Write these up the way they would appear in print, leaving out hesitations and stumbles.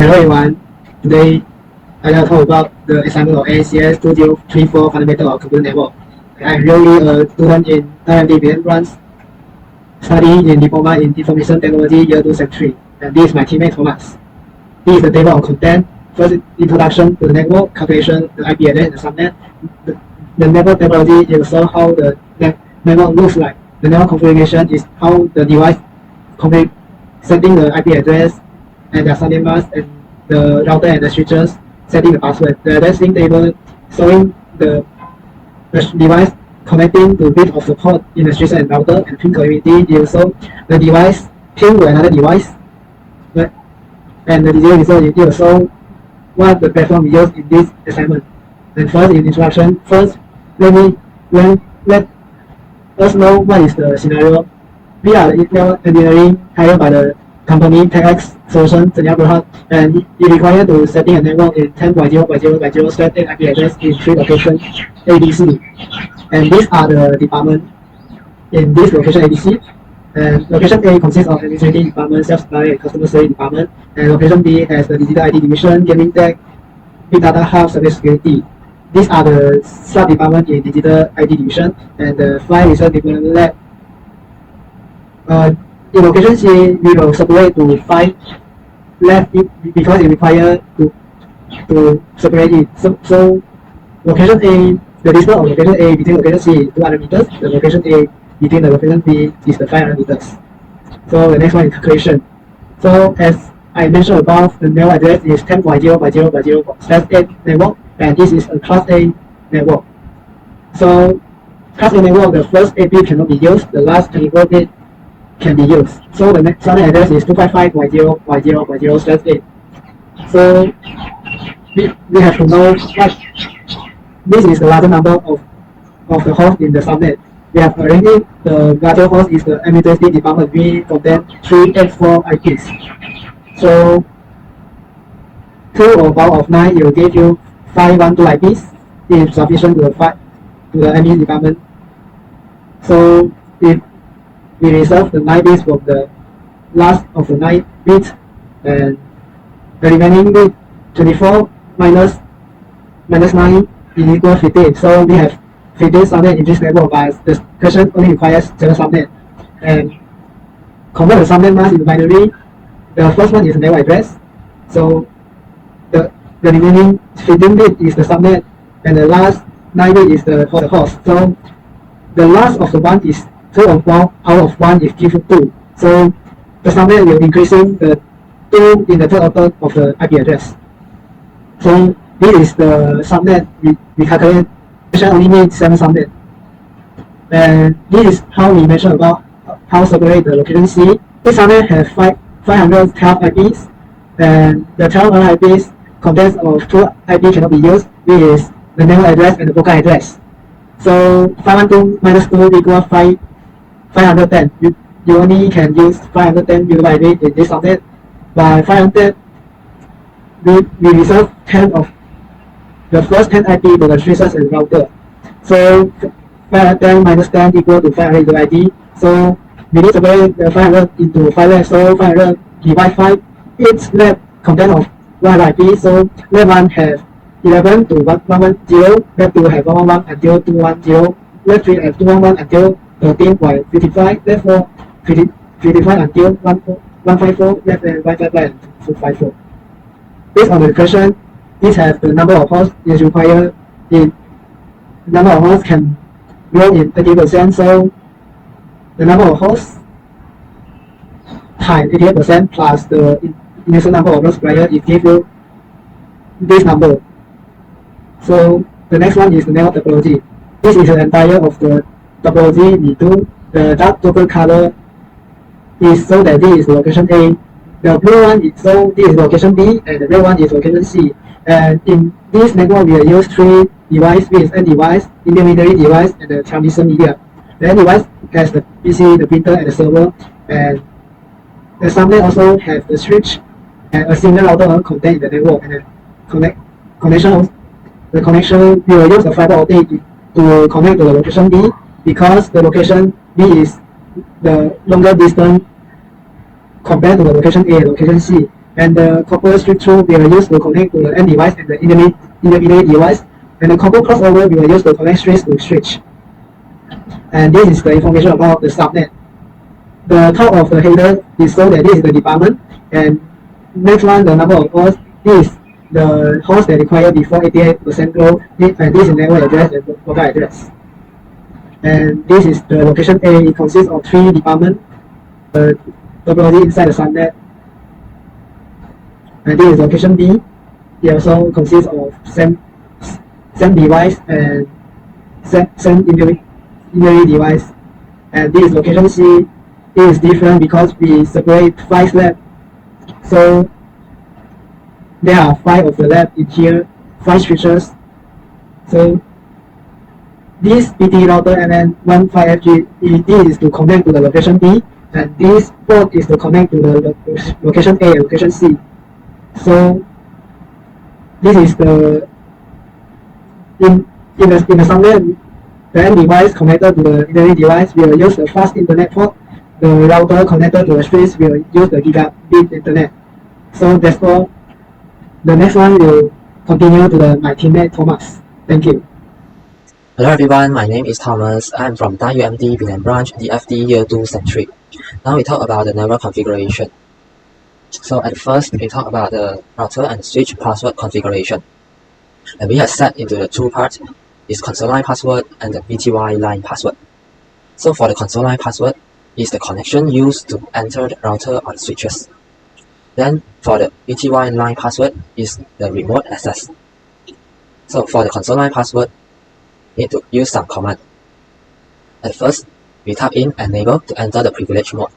Hello everyone, today I will talk about the example of AACS2034 fundamental of computer network. I am really a student in IMD branch, studying in diploma in information technology year 2003, and this is my teammate Thomas. This is the table of content. First, introduction to the network, calculation, the IP address, and the subnet. The network topology will show how the network looks like. The network configuration is how the device setting the IP address and the subnet mask and the router and the switches setting the password. The addressing table showing the device connecting to bit of support in the switcher and router, and pin connectivity will show the device pin to another device. And the digital result it will show what the platform we use in this assignment. And first, in introduction, let us know what is the scenario. We are engineering hired by the company TechX Solution, and it requires to setting a network in 10.0.0.0/8 IP address in 3 locations ABC. And these are the departments in this location ABC. And location A consists of administrative department, self-supply, and customer service department. And location B has the digital ID division, gaming tech, big data hub, service security. These are the sub-departments in digital ID division, and the 5 research development lab. In location C, we will separate to 5 labs because it requires to separate it. So location A, the distance of location A between location C is 200 meters. The location A between the location B is the 500 meters. So the next one is calculation. So as I mentioned above, the network address is 10.0.0.0/8 network, and this is a class A network. So class A network, the first 8 bit cannot be used, the last 24 bit can be used. So the next subnet address is 255.0.0.0/8. So we have to know what this is the larger number of the hosts in the subnet. We have already the larger host is the administrative department. We contain 384 IPs. So 2 or power of 9 will give you 512 IPs if sufficient to the admin department. So if we reserve the 9 bits from the last of the 9 bits, and the remaining bit 24 minus 9 is equal to 15. So we have 15 subnet in this network, but the question only requires 7 subnet. And convert the subnet mask into binary. The first one is the network address. So the remaining 15 bit is the subnet, and the last 9 bit is the host. So the last of the one is 2 of 1 out of 1 is given 2. So the subnet will increasing the 2 in the third order of the IP address. So this is the subnet we calculate. Only needs 7 subnet. And this is how we mention about how separate the location C. This subnet has 512 IPs, and the 12 other IPs contains of 2 IP cannot be used, which is the network address and the broker address. So 512 minus 2 equals 510. You only can use 510 divided in this subnet. By 510, we reserve 10 of the first 10 IP for the switches and router. So 510 minus 10 equal to 500 ID. So we need to separate the 500 into 5 labs. So 500 divide 5. Each lab contains of 1 IP. So lab 1 have 11 to 110. Lab 2 have 111 until 210. Lab 3 have 211 until 13.55. Lab 4 55 until 154. Lab 155 and 254. Based on the question, each have the number of hosts is required. In number of hosts can grow in 80%. So the number of hosts times 88% plus the initial number of hosts required, it gives you this number. So the next one is the network topology. This is the entire of the topology we do. The dark purple color is so that this is location A. The blue one is so this is location B, and the red one is location C. And in this network, we will use 3 devices, which is N device, intermediary device, and the transmission media. The N device has the PC, the printer, and the server, and the subnet also has the switch and a single router contained in the network. And the connection we will use the fiber optic to connect to the location B, because the location B is the longer distance compared to the location A and location C. And the copper strip through we will use to connect to the end device and the intermediate device. And the copper crossover we will use to connect switch to switch. And this is the information about the subnet. The top of the header is so that this is the department, and next one the number of hosts is the host that require before 88% growth, and this is network address and local address. And this is the location A. It consists of 3 departments. Topology inside the subnet. And this is location B. It also consists of same device and same intermediate device. And this is location C. It is different because we separate 5 slabs. So there are 5 of the lab in here, 5 switches. So this PT router MN15FG, this is to connect to the location B, and this port is to connect to the location A and location C. So this is the in the subnet, the end device connected to the internet device will use the fast internet port. The router connected to the switch will use the gigabit internet. So that's all. The next one will continue to my teammate Thomas. Thank you. Hello everyone, my name is Thomas. I'm from UMD Penang branch, DFD year 2 Sem 3. Now we talk about the network configuration. So at first we talk about the router and switch password configuration. And we have set into the 2 parts, is console line password and the VTY line password. So for the console line password is the connection used to enter the router or the switches. Then for the VTY line password is the remote access. So for the console line password, need to use some command. At first, we type in enable to enter the privilege mode.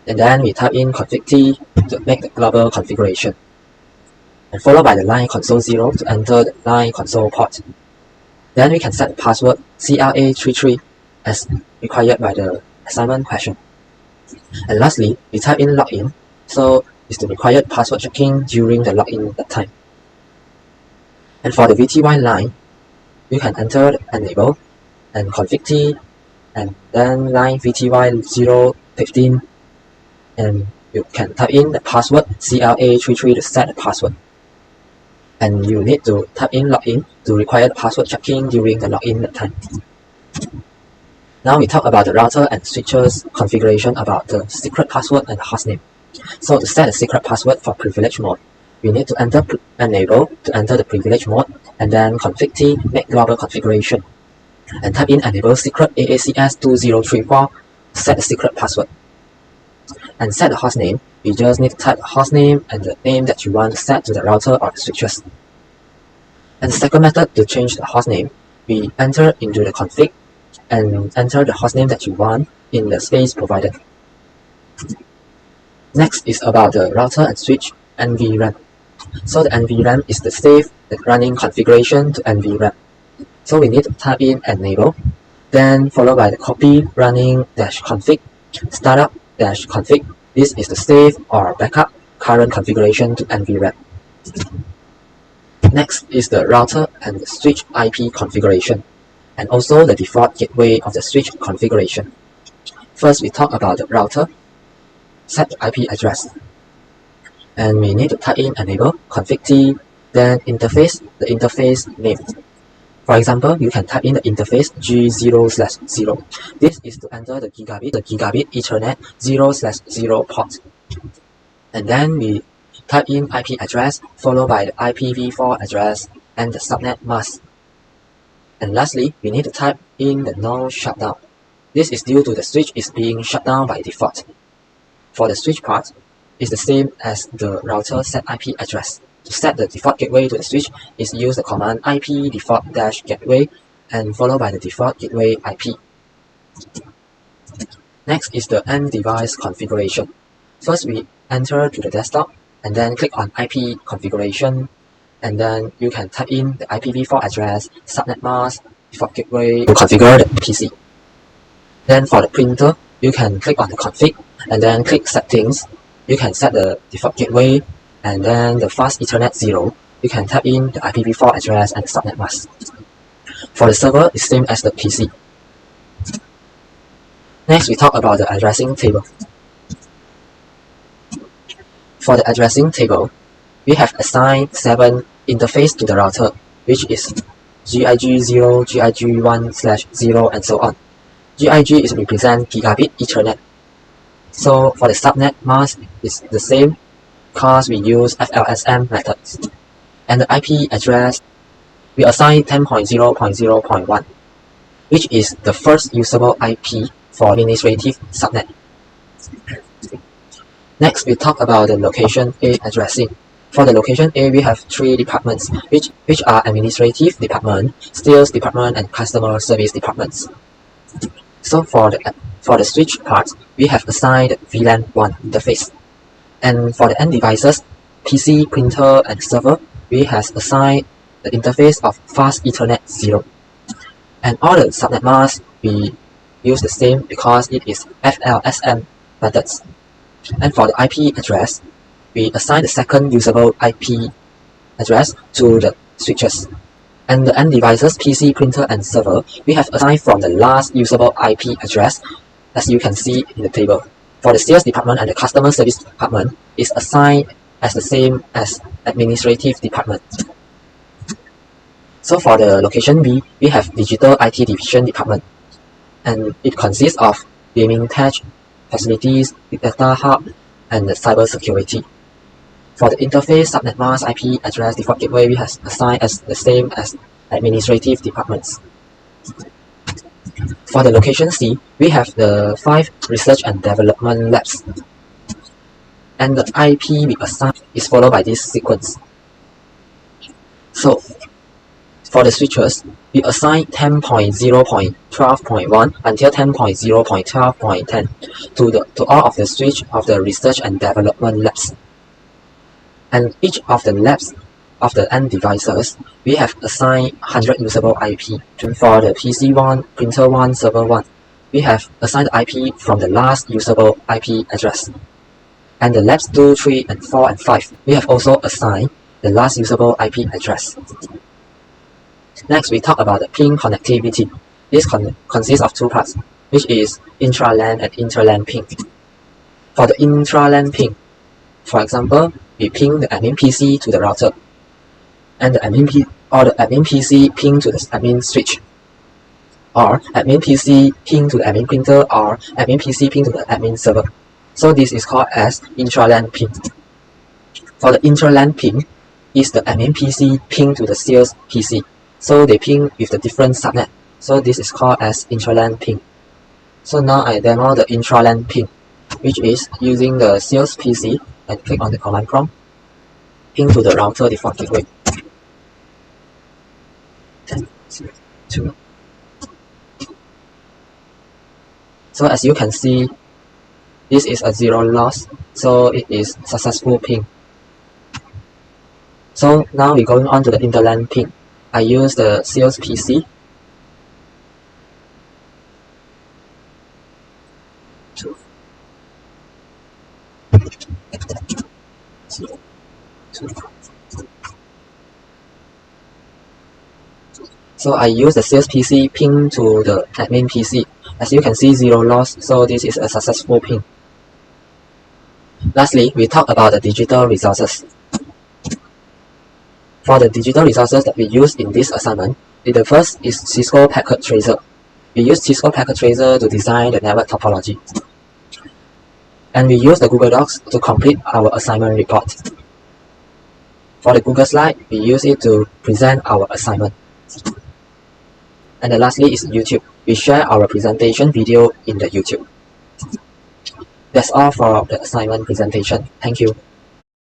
And then we type in config T to make the global configuration. And followed by the line console 0 to enter the line console port. Then we can set the password CRA33 as required by the assignment question. And lastly, we type in login, so it's the required password checking during the login time. And for the VTY line, you can enter the enable and config T and then line VTY 015, and you can type in the password CRA33 to set the password. And you need to type in login to require the password checking during the login time. Now we talk about the router and switches configuration about the secret password and the hostname. So to set the secret password for privilege mode, we need to enter enable to enter the privilege mode, and then config T make global configuration, and type in enable secret AACS2034 set the secret password. And set the hostname, you just need to type the hostname and the name that you want to set to the router or the switches. And the second method to change the hostname, we enter into the config and enter the hostname that you want in the space provided. Next is about the router and switch NVRAM. So the NVRAM is the safe running configuration to NVRAM. So we need to type in enable, then followed by the copy running -config startup -config. This is the save or backup current configuration to NVRAM. Next is the router and the switch IP configuration, and also the default gateway of the switch configuration. First, we talk about the router. Set the IP address. And we need to type in enable, config T, then interface, the interface name. For example, you can type in the interface G0/0. This is to enter the gigabit Ethernet 0/0 port. And then we type in IP address followed by the IPv4 address and the subnet mask. And lastly, we need to type in the no shutdown. This is due to the switch is being shut down by default. For the switch part, it's the same as the router set IP address. To set the default gateway to the switch is use the command IP default -gateway and followed by the default gateway IP. Next is the end device configuration. First, we enter to the desktop and then click on IP configuration, and then you can type in the IPv4 address, subnet mask, default gateway to configure the PC. Then for the printer, you can click on the config and then click settings. You can set the default gateway and then the fast Ethernet 0. You can type in the IPv4 address and the subnet mask. For the server, it's same as the PC. Next, we talk about the addressing table. For the addressing table, we have assigned 7 interfaces to the router, which is GIG0, GIG1/0, and so on. GIG is represent Gigabit Ethernet. So for the subnet mask, it's the same because we use FLSM methods. And the IP address, we assign 10.0.0.1, which is the first usable IP for administrative subnet. Next, we talk about the location A addressing. For the location A, we have 3 departments, which are administrative department, sales department, and customer service departments. So for the switch part, we have assigned VLAN 1 interface. And for the end devices, PC, printer, and server, we have assigned the interface of fast Ethernet 0. And all the subnet masks, we use the same because it is FLSM methods. And for the IP address, we assign the second usable IP address to the switches. And the end devices, PC, printer, and server, we have assigned from the last usable IP address, as you can see in the table. For the sales department and the customer service department, is assigned as the same as administrative department. So for the location B, we have digital IT division department, and it consists of gaming tech, facilities, big data hub, and the cyber security. For the interface, subnet mask, IP address, default gateway, we have assigned as the same as administrative departments. For the location C, we have the 5 research and development labs. And the IP we assign is followed by this sequence. So, for the switches, we assign 10.0.12.1 until 10.0.12.10 to all of the switch of the research and development labs. And each of the labs of the end devices, we have assigned 100 usable IP. And for the PC 1, printer 1, server 1, we have assigned the IP from the last usable IP address. And the labs 2, 3, and 4, and 5, we have also assigned the last usable IP address. Next, we talk about the ping connectivity. This consists of 2 parts, which is Intra LAN and Intra LAN ping. For the Intra LAN ping, for example, we ping the admin PC to the router, and the admin PC ping to the admin switch, or admin PC ping to the admin printer, or admin PC ping to the admin server. So this is called as Intra LAN ping. For the Intra LAN ping, is the admin PC ping to the sales PC. So they ping with the different subnet. So this is called as Intra LAN ping. So now I demo the Intra LAN ping, which is using the sales PC and click on the command prompt, ping to the router default gateway. 10, 0, 2. So as you can see, this is a 0 loss, so it is successful ping. So now we're going on to the interLAN ping. I use the sales PC. 2. 0, 2. So I use the sales PC ping to the admin PC. As you can see, 0 loss, so this is a successful ping. Lastly, we talk about the digital resources. For the digital resources that we use in this assignment, the first is Cisco Packet Tracer. We use Cisco Packet Tracer to design the network topology. And we use the Google Docs to complete our assignment report. For the Google Slide, we use it to present our assignment. And then lastly is YouTube. We share our presentation video in the YouTube. That's all for the assignment presentation. Thank you.